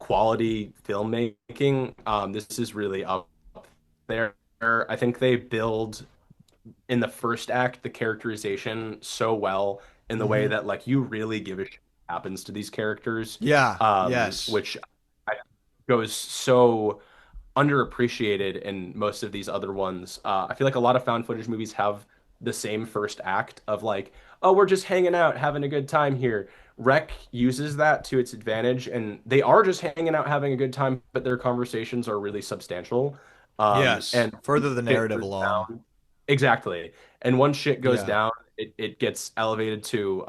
quality filmmaking, this is really up there. I think they build in the first act the characterization so well in the way
Hmm.
that like you really give a shit what happens to these characters,
Yeah. Yes.
which I, goes so underappreciated in most of these other ones. I feel like a lot of found footage movies have the same first act of like, oh, we're just hanging out, having a good time here. Rec uses that to its advantage, and they are just hanging out, having a good time, but their conversations are really substantial.
Yes.
And
Further the
shit
narrative
goes
along.
down. Exactly. And once shit goes
Yeah.
down, it gets elevated to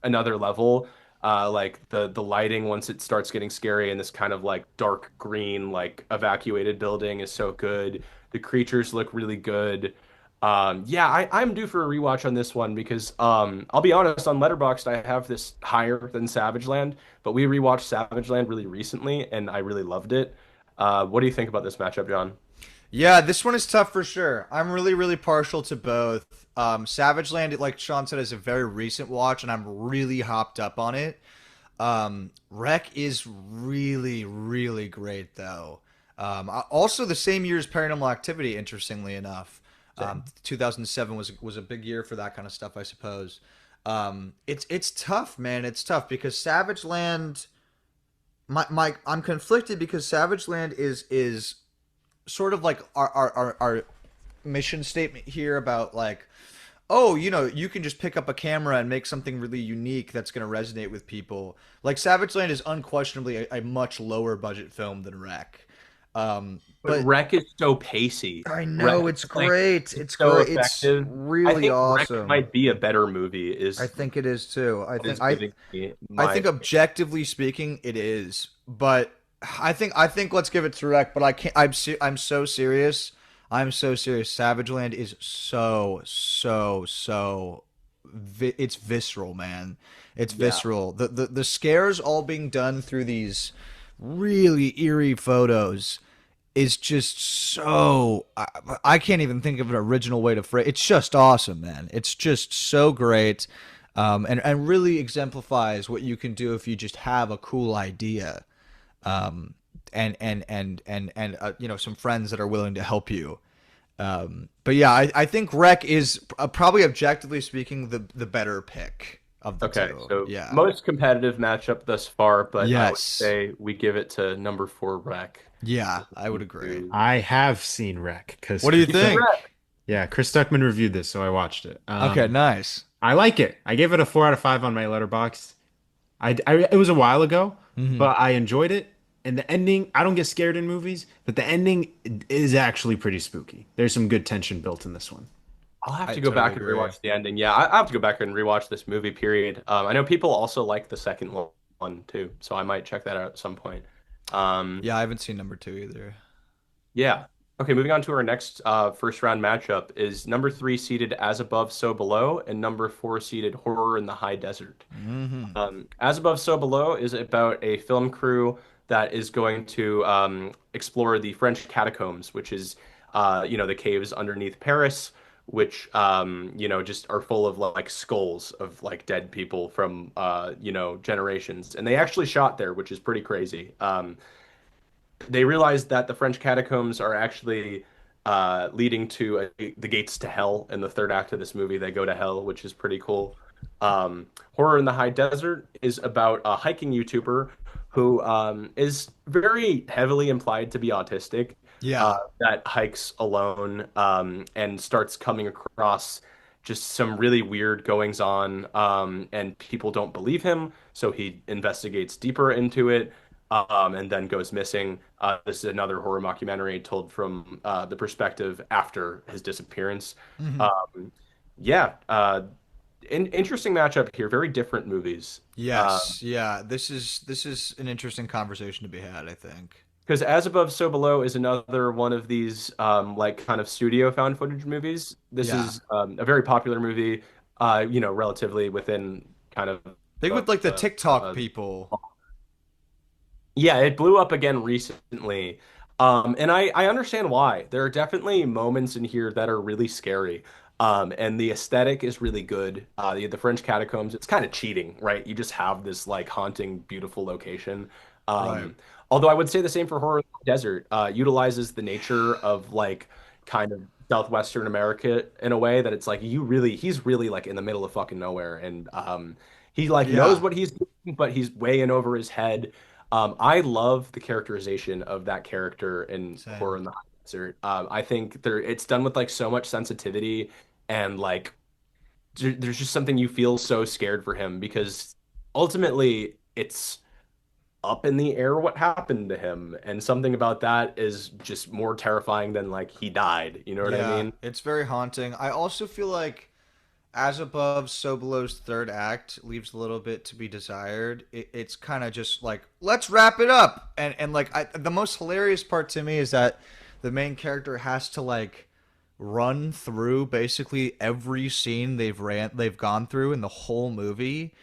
another level. Like the lighting once it starts getting scary and this kind of like dark green like evacuated building is so good. The creatures look really good. Yeah, I'm due for a rewatch on this one because I'll be honest, on Letterboxd I have this higher than Savage Land, but we rewatched Savage Land really recently and I really loved it. What do you think about this matchup, John?
Yeah, this one is tough for sure. I'm really, really partial to both. Savage Land, like Sean said, is a very recent watch, and I'm really hopped up on it. Wreck is really, really great, though. Also, the same year as Paranormal Activity, interestingly enough.
Same.
2007 was a big year for that kind of stuff, I suppose. It's tough, man. It's tough because Savage Land. I'm conflicted because Savage Land is sort of like our mission statement here about like, oh, you can just pick up a camera and make something really unique that's going to resonate with people. Like Savage Land is unquestionably a much lower budget film than Wreck.
But
But
Wreck is so pacey.
I
Wreck
know
is
it's
like
great. It's
so
great. It's
effective. I
really
think Wreck
awesome.
might be a better movie.
I
Is
think it is too.
what is giving me
I
my
think
opinion.
objectively speaking, it is. But I think let's give it to Rec. But I can't. I'm so serious. I'm so serious. Savage Land is so. It's visceral, man. It's
Yeah.
visceral. The scares all being done through these really eerie photos is just so I can't even think of an original way to phrase. It's just awesome, man. It's just so great, and really exemplifies what you can do if you just have a cool idea, um, and some friends that are willing to help you. But yeah, I think Rec is probably objectively speaking the better pick of the
Okay,
two.
so
Yeah.
most competitive matchup thus far, but I would
Yes.
say we give it to number four Wreck.
Yeah, I would agree.
To-
I have seen Wreck because
What do you
You said
think?
Wreck.
Chris Stuckman reviewed this, so I watched it.
Okay, nice.
I like it. I gave it a 4 out of 5 on my Letterboxd. It was a while ago,
Hmm.
but I enjoyed it. And the ending, I don't get scared in movies, but the ending is actually pretty spooky. There's some good tension built in this one.
I'll have
I
to go
totally
back and
agree.
rewatch the ending. Yeah, I have to go back and rewatch this movie, period. I know people also like the second one too, so I might check that out at some point. Um,
Yeah, I haven't seen number two either.
yeah. Okay, moving on to our next first round matchup is number three seeded As Above, So Below, and number four seeded Horror in the High Desert.
Hmm.
As Above, So Below is about a film crew that is going to explore the French catacombs, which is, the caves underneath Paris, which, just are full of like skulls of like dead people from, generations. And they actually shot there, which is pretty crazy. They realized that the French catacombs are actually leading to the gates to hell. In the third act of this movie, they go to hell, which is pretty cool. Horror in the High Desert is about a hiking YouTuber who is very heavily implied to be autistic,
Yeah.
that hikes alone and starts coming across just some really weird goings on, and people don't believe him, so he investigates deeper into it, and then goes missing. This is another horror mockumentary told from the perspective after his disappearance.
Hmm.
Um, yeah, interesting matchup here. Very different movies.
Yes. Yeah. This is an interesting conversation to be had, I think.
Because As Above, So Below is another one of these like kind of studio found footage movies. This
Yeah.
is a very popular movie, relatively within kind of
Think with like the
the
TikTok people.
yeah, it blew up again recently. And I understand why. There are definitely moments in here that are really scary. And the aesthetic is really good. The French catacombs, it's kind of cheating, right? You just have this like haunting, beautiful location.
Right.
Although I would say the same for Horror in the Desert, utilizes the nature of like kind of Southwestern America in a way that it's like he's really like in the middle of fucking nowhere. And he like knows
Yeah.
what he's doing, but he's way in over his head. I love the characterization of that character in Horror
Same.
in the High Desert. I think it's done with like so much sensitivity, and like there's just something you feel so scared for him because ultimately it's up in the air what happened to him, and something about that is just more terrifying than like he died. You know what I
Yeah.
mean?
It's very haunting. I also feel like As Above, So Below's third act leaves a little bit to be desired. It's kind of just like, let's wrap it up. And like the most hilarious part to me is that the main character has to like run through basically every scene they've gone through in the whole movie.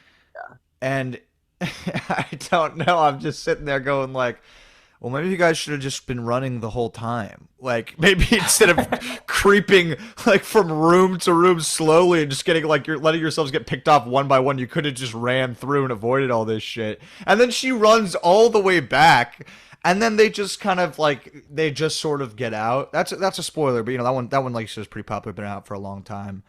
And I don't know, I'm just sitting there going like, well, maybe you guys should have just been running the whole time. Like maybe instead of creeping like from room to room slowly and just getting like you're letting yourselves get picked off one by one, you could have just ran through and avoided all this shit. And then she runs all the way back, and then they just kind of like they just sort of get out. That's a spoiler, but that one like you said is pretty popular, been out for a long time.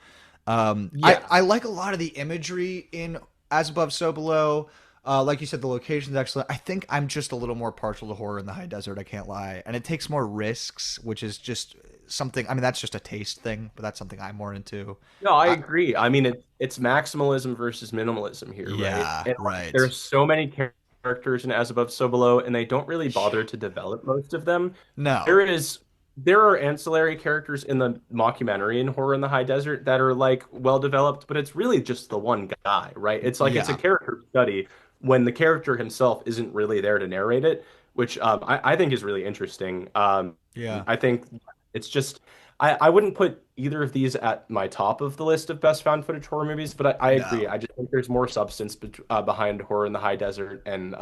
Yeah.
I like a lot of the imagery in As Above, So Below. Like you said, the location's excellent. I think I'm just a little more partial to Horror in the High Desert. I can't lie, and it takes more risks, which is just something. I mean, that's just a taste thing, but that's something I'm more into.
No, I
Uh,
agree. I mean, it's maximalism versus minimalism here, right?
yeah,
And like,
right.
there's so many characters characters in As Above, So Below, and they don't really bother to develop most of them.
No.
There is there are ancillary characters in the mockumentary in Horror in the High Desert that are like well developed, but it's really just the one guy, right? It's like it's a
Yeah.
character study when the character himself isn't really there to narrate it, which I think is really interesting.
Yeah.
I think it's just I wouldn't put either of these at my top of the list of best found footage horror movies, but I agree.
No.
I just think there's more substance behind Horror in the High Desert, and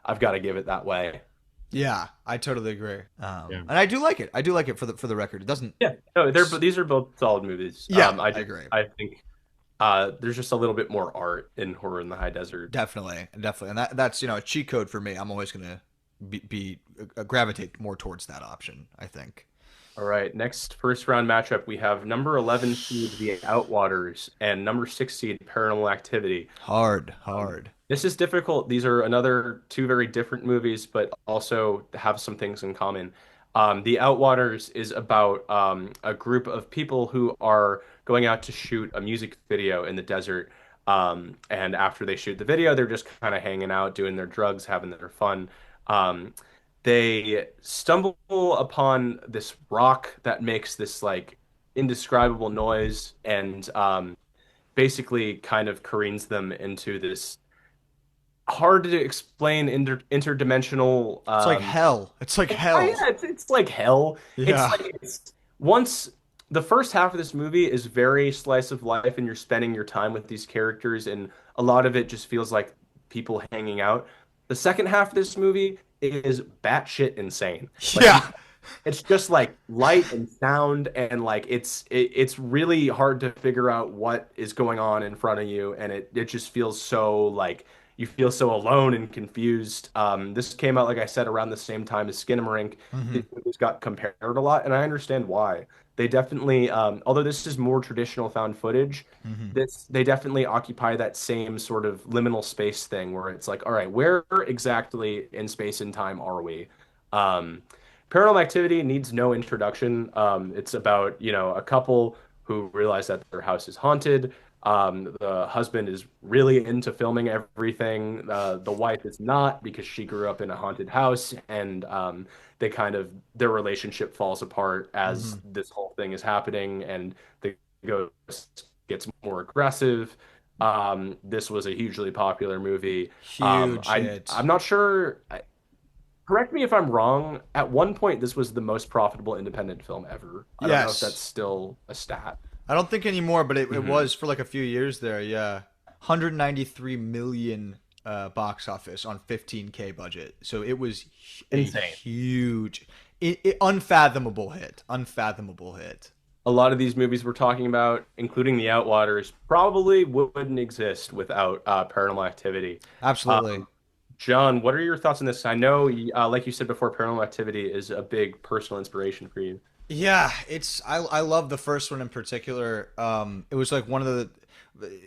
I've got to give it that way.
Yeah, I totally agree.
Yeah.
And I do like it. I do like it for the record. It doesn't.
Yeah, no, these are both solid movies.
Yeah,
I
I
just
agree.
I think there's just a little bit more art in Horror in the High Desert.
Definitely, definitely, and that's a cheat code for me. I'm always gonna be gravitate more towards that option. I think.
All right, next first round matchup we have number 11 seed The Outwaters and number 6 seed Paranormal Activity.
Hard,
Um,
hard.
this is difficult. These are another two very different movies, but also have some things in common. The Outwaters is about a group of people who are going out to shoot a music video in the desert. And after they shoot the video, they're just kind of hanging out, doing their drugs, having their fun. Um, they stumble upon this rock that makes this like indescribable noise and basically kind of careens them into this hard to explain interdimensional
It's like hell. It's like hell.
yeah, it's like hell. It's
Yeah.
like it's once the first half of this movie is very slice of life and you're spending your time with these characters and a lot of it just feels like people hanging out. The second half of this movie is batshit insane. Like
Yeah.
it's just like light and sound and like it's really hard to figure out what is going on in front of you and it just feels so like you feel so alone and confused. This came out like I said around the same time as Skinamarink.
Hmm.
These movies got compared a lot and I understand why. They definitely although this is more traditional found footage,
Hmm.
they definitely occupy that same sort of liminal space thing where it's like all right, where exactly in space and time are we? Um, Paranormal Activity needs no introduction. It's about, a couple who realize that their house is haunted. The husband is really into filming everything. The wife is not because she grew up in a haunted house, and their relationship falls apart as
Hmm.
this whole thing is happening, and the ghost gets more aggressive. This was a hugely popular movie.
Huge hit.
I'm not sure. Correct me if I'm wrong. At one point, this was the most profitable independent film ever. I don't know if that's
Yes.
still a stat.
I don't think anymore, but it
Hmm.
was for like a few years there. Yeah. 193 million box office on 15K budget. So it was a
Insane.
huge, unfathomable hit. Unfathomable hit.
A lot of these movies we're talking about, including The Outwaters, probably wouldn't exist without Paranormal Activity.
Absolutely.
Um, John, what are your thoughts on this? I know, like you said before, Paranormal Activity is a big personal inspiration for you.
Yeah, I love the first one in particular. It was like one of the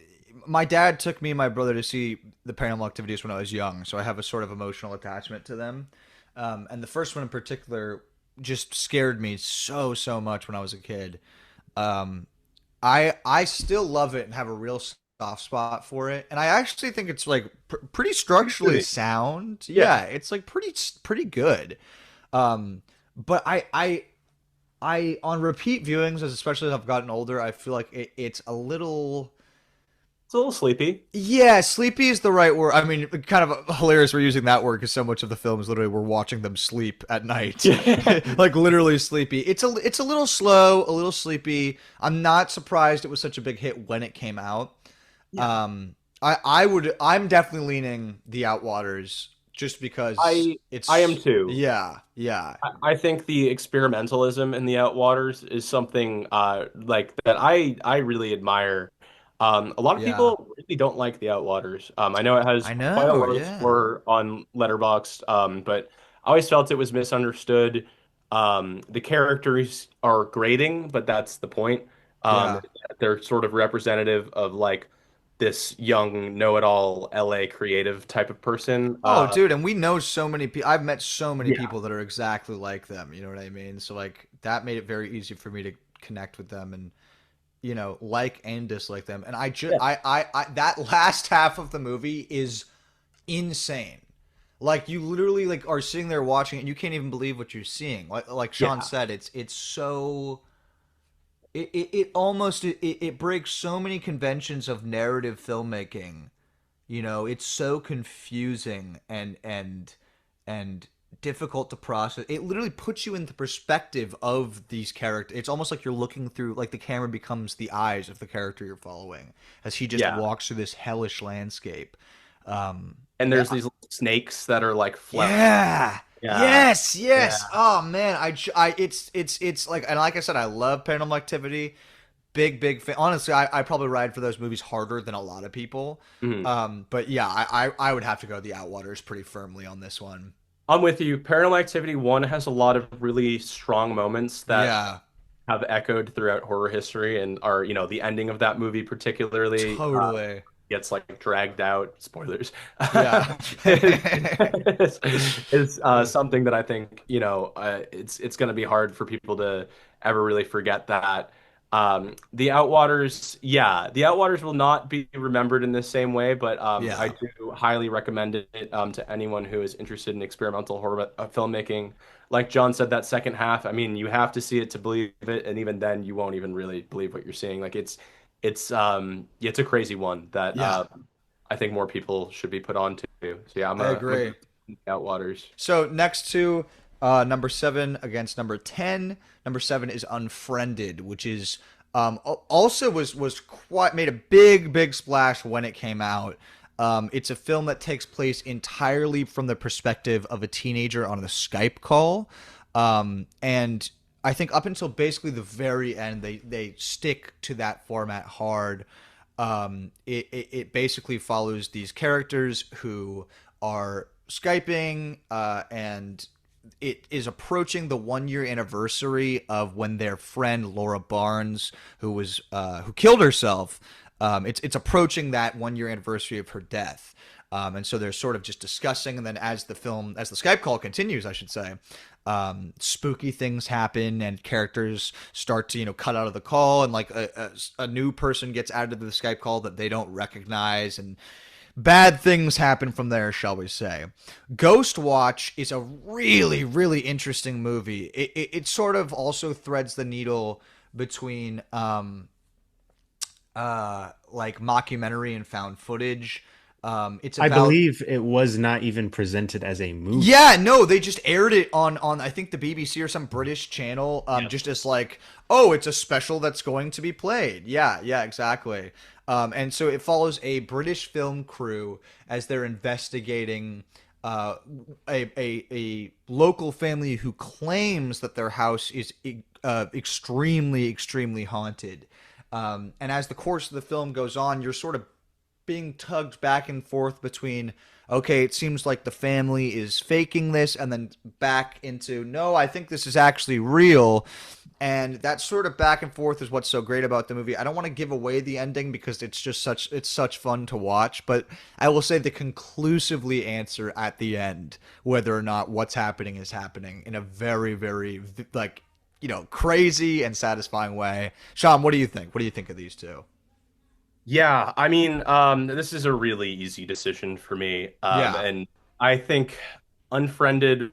my dad took me and my brother to see the Paranormal Activities when I was young, so I have a sort of emotional attachment to them. And the first one in particular just scared me so much when I was a kid. Um, I still love it and have a real soft spot for it, and I actually think it's like pretty structurally
Really?
sound.
Yeah.
Yeah, it's like pretty good. But I on repeat viewings, especially as I've gotten older, I feel like it's a little.
It's a little sleepy.
Yeah, sleepy is the right word. I mean, kind of hilarious we're using that word because so much of the film is literally we're watching them sleep at night, like literally sleepy. It's a little slow, a little sleepy. I'm not surprised it was such a big hit when it came out.
Yeah.
I'm definitely leaning The Outwaters just because
I
it's
I am too.
yeah.
I think the experimentalism in the Outwaters is something like that I really admire. A lot of
Yeah.
people really don't like the Outwaters. I know it has
I
quite a
know,
low
yeah.
score on Letterboxd, but I always felt it was misunderstood. The characters are grating, but that's the point.
Yeah.
They're sort of representative of like this young know-it-all LA creative type of person.
Oh, dude, and we know so many people. I've met so many
Yeah.
people that are exactly like them. You know what I mean? So like that made it very easy for me to connect with them and like and dislike them. And I just
Yeah.
I that last half of the movie is insane. Like you literally like are sitting there watching it and you can't even believe what you're seeing. Like Sean
Yeah.
said, it's so it almost it breaks so many conventions of narrative filmmaking. You know, it's so confusing and difficult to process. It literally puts you in the perspective of these characters. It's almost like you're looking through, like the camera becomes the eyes of the character you're following as he just
Yeah.
walks through this hellish landscape.
And
Yeah,
there's these little snakes that are like flesh.
yeah.
Yeah.
Yes,
Yeah.
yes. Oh man, it's like, and like I said, I love Paranormal Activity. Big fan. Honestly, I probably ride for those movies harder than a lot of people.
Mhm.
But yeah, I would have to go The Outwaters pretty firmly on this one.
I'm with you. Paranormal Activity 1 has a lot of really strong moments that
Yeah,
have echoed throughout horror history and are, the ending of that movie particularly
totally.
gets like dragged out. Spoilers.
Yeah.
is something that I think, it's going to be hard for people to ever really forget that. The Outwaters, yeah, the Outwaters will not be remembered in the same way, but I
Yeah.
do highly recommend it to anyone who is interested in experimental horror filmmaking. Like John said, that second half, I mean, you have to see it to believe it, and even then, you won't even really believe what you're seeing. Like it's a crazy one that
Yeah.
I think more people should be put on to. So yeah,
I
I'm a big
agree.
Outwaters.
So next to number 7 against number 10. Number 7 is Unfriended, which is also was quite made a big splash when it came out. It's a film that takes place entirely from the perspective of a teenager on a Skype call, and I think up until basically the very end, they stick to that format hard. It basically follows these characters who are Skyping, and it is approaching the 1 year anniversary of when their friend Laura Barnes, who killed herself, it's approaching that 1 year anniversary of her death. And so they're sort of just discussing, and then as the Skype call continues, I should say, spooky things happen, and characters start to cut out of the call, and like a new person gets added to the Skype call that they don't recognize, and bad things happen from there, shall we say. Ghost Watch is a really interesting movie. It sort of also threads the needle between like mockumentary and found footage. It's
I
about
believe it was not even presented as a movie.
yeah, no, they just aired it on I think the BBC or some British channel,
Yeah.
just as like, oh, it's a special that's going to be played. Yeah, yeah, exactly. And so it follows a British film crew as they're investigating a local family who claims that their house is extremely haunted. And as the course of the film goes on, you're sort of being tugged back and forth between, okay, it seems like the family is faking this, and then back into, no, I think this is actually real. And that sort of back and forth is what's so great about the movie. I don't want to give away the ending because it's such fun to watch, but I will say they conclusively answer at the end whether or not what's happening is happening in a very like crazy and satisfying way. Sean, what do you think? What do you think of these two?
Yeah, I mean, this is a really easy decision for me.
Yeah.
And I think Unfriended,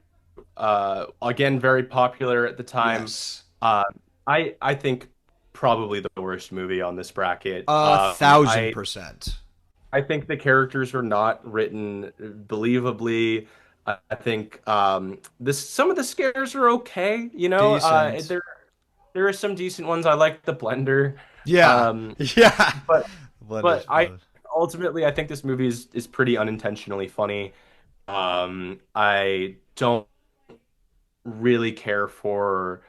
again, very popular at the time.
Yes.
Uh, I think probably the worst movie on this bracket.
A thousand
I
percent.
I think the characters are not written believably. I think this some of the scares are okay.
Decent.
There are some decent ones. I like the blender.
Yeah.
Um,
Yeah.
but
Blenders,
but I
blenders.
ultimately I think this movie is pretty unintentionally funny. I don't really care for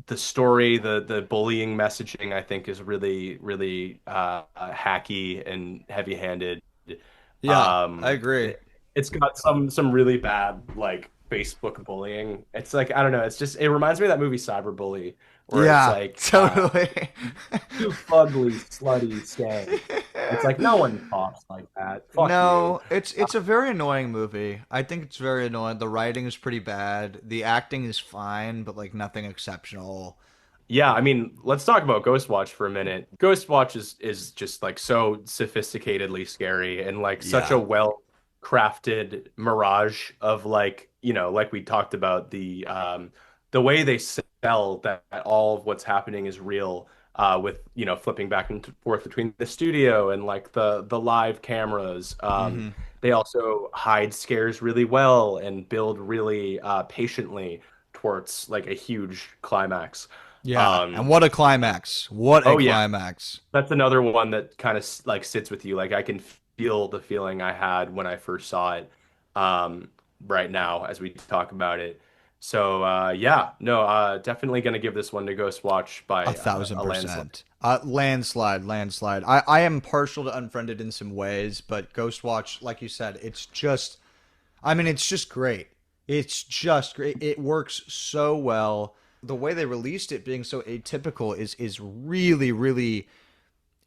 the story, the bullying messaging. I think is really hacky and heavy-handed.
Yeah, I
Um,
agree.
it's got some really bad like Facebook bullying. It's like I don't know. It's just it reminds me of that movie Cyberbully, where it's
Yeah,
like
totally.
you fugly, slutty skank. It's like no one talks like that. Fuck you.
No, it's a very annoying movie. I think it's very annoying. The writing is pretty bad. The acting is fine, but like nothing exceptional.
Yeah, I mean, let's talk about Ghost Watch for a minute. Ghost Watch is just like so sophisticatedly scary and like such a
Yeah.
well crafted mirage of like, like we talked about the way they sell that all of what's happening is real, with, flipping back and forth between the studio and like the live cameras.
Hmm.
They also hide scares really well and build really patiently towards like a huge climax.
Yeah, and
Um,
what a climax! What a
oh yeah,
climax!
that's another one that kind of like sits with you. Like I can feel the feeling I had when I first saw it, um, right now as we talk about it. So yeah, no, definitely gonna give this one to Ghost Watch
A
by
thousand
a landslide.
percent. Landslide, landslide. I am partial to Unfriended in some ways, but Ghostwatch, like you said, it's just, I mean, it's just great. It's just great. It works so well. The way they released it being so atypical is really, really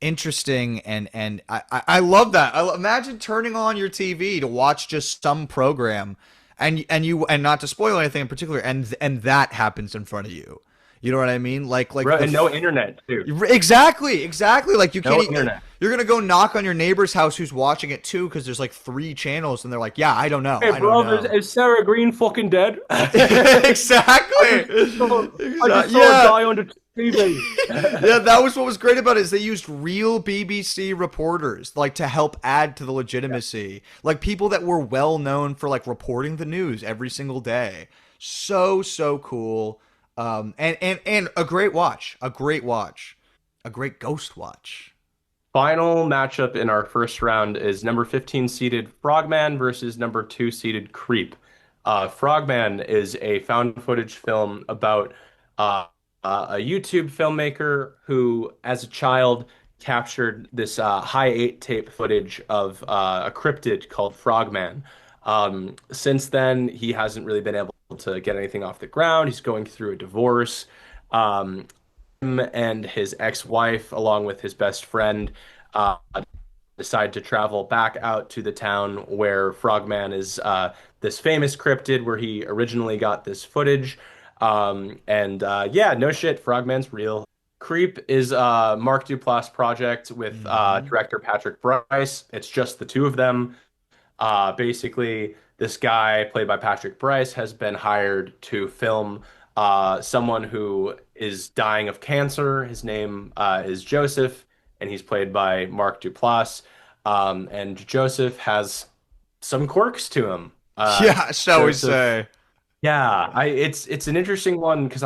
interesting, and I love that. Imagine turning on your TV to watch just some program, and not to spoil anything in particular, and that happens in front of you. You know what I mean? Like
Right, and no internet too.
exactly, exactly. Like you
No
can't.
internet.
You're gonna go knock on your neighbor's house who's watching it too because there's like three channels, and they're like, "Yeah, I don't know,
Hey,
I don't
bro,
know."
is Sarah Green fucking dead?
Exactly.
I just saw a
Yeah.
guy on the TV.
Yeah, that was what was great about it is they used real BBC reporters like to help add to the legitimacy. Like people that were well known for like reporting the news every single day. So cool. And a great watch. A great watch. A great ghost watch.
Final matchup in our first round is number 15 seeded Frogman versus number 2 seeded Creep. Frogman is a found footage film about uh, a YouTube filmmaker who, as a child, captured this high 8 tape footage of a cryptid called Frogman. Since then, he hasn't really been able to get anything off the ground. He's going through a divorce. Um, him and his ex-wife, along with his best friend, uh, decide to travel back out to the town where Frogman is, this famous cryptid where he originally got this footage. And yeah, no shit, Frogman's real. Creep is a Mark Duplass project with
Hmm.
director Patrick Bryce. It's just the two of them. Basically, this guy, played by Patrick Bryce, has been hired to film someone who is dying of cancer. His name is Joseph, and he's played by Mark Duplass. And Joseph has some quirks to him.
Yeah, shall we
Joseph,
say?
yeah, it's an interesting one because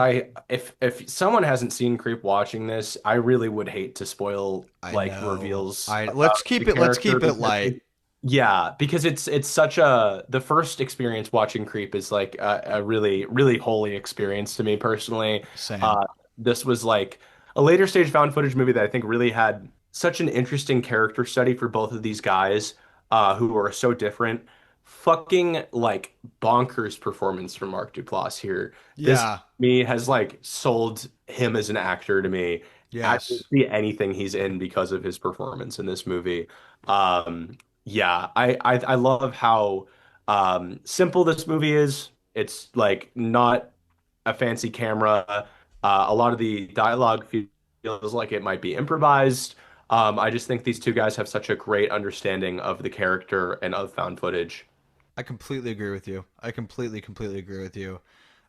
if someone hasn't seen Creep watching this, I really would hate to spoil
I
like
know.
reveals
I
about the
let's
character
keep it
because
light.
yeah, because it's such the first experience watching Creep is like a really holy experience to me personally.
Same.
Uh, this was like a later stage found footage movie that I think really had such an interesting character study for both of these guys, who are so different. Fucking like bonkers performance from Mark Duplass here. This
Yeah.
me has like sold him as an actor to me. I will
Yes.
see anything he's in because of his performance in this movie. Yeah, I love how simple this movie is. It's like not a fancy camera. A lot of the dialogue feels like it might be improvised. I just think these two guys have such a great understanding of the character and of found footage.
I completely agree with you. I completely agree with you.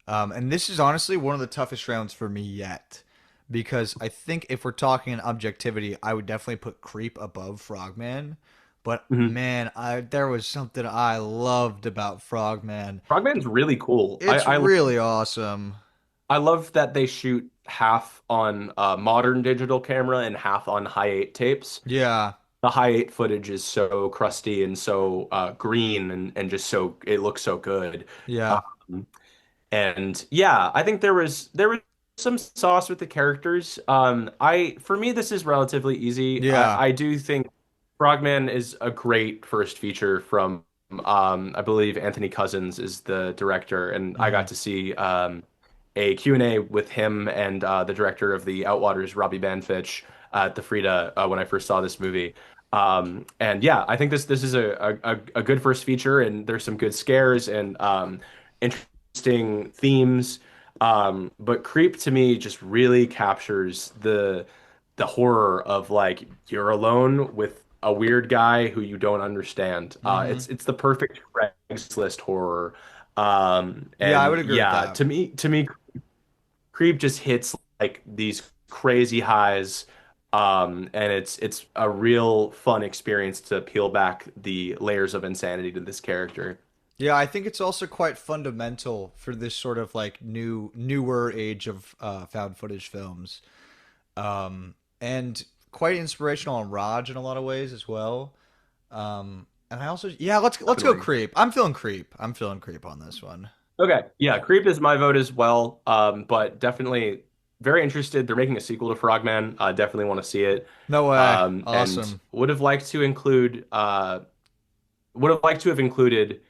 And this is honestly one of the toughest rounds for me yet. Because I think if we're talking in objectivity, I would definitely put Creep above Frogman. But
Mhm.
man, there was something I loved about Frogman.
Frogman's really cool.
It's really awesome.
I love that they shoot half on modern digital camera and half on high eight tapes.
Yeah.
The high eight footage is so crusty and so green and just so it looks so good.
Yeah.
Um, and yeah, I think there was some sauce with the characters. I for me this is relatively easy.
Yeah.
I do think Frogman is a great first feature from I believe Anthony Cousins is the director, and I got
Hmm.
to see a Q&A with him and the director of the Outwaters, Robbie Banfitch, at the Frida when I first saw this movie. And yeah, I think this is a good first feature, and there's some good scares and interesting themes. But Creep to me just really captures the horror of like you're alone with a weird guy who you don't understand.
Hmm.
It's the perfect Craigslist horror.
Yeah, I would
And
agree with
yeah,
that.
to me, Creep just hits like these crazy highs. And it's a real fun experience to peel back the layers of insanity to this character.
Yeah, I think it's also quite fundamental for this sort of like newer age of found footage films, and quite inspirational on Rodge in a lot of ways as well. And I also, yeah, let's go
Definitely.
Creep. I'm feeling Creep. I'm feeling Creep on this one.
Okay. Yeah, Creep is my vote as well. But definitely very interested. They're making a sequel to Frogman. I definitely want to see it.
No way.
And
Awesome.
would have liked to have included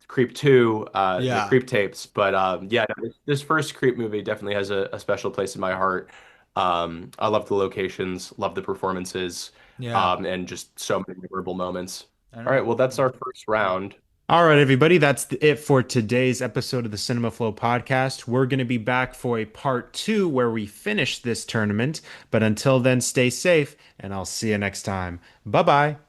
Creep 2, the
Yeah.
Creep tapes. But yeah, no, this first Creep movie definitely has a special place in my heart. I love the locations, love the performances,
Yeah.
and just so many memorable moments.
I
All right,
know.
well, that's our first round.
All right, everybody, that's it for today's episode of the Cinema Flow podcast. We're going to be back for a part two where we finish this tournament. But until then, stay safe, and I'll see you next time. Bye bye.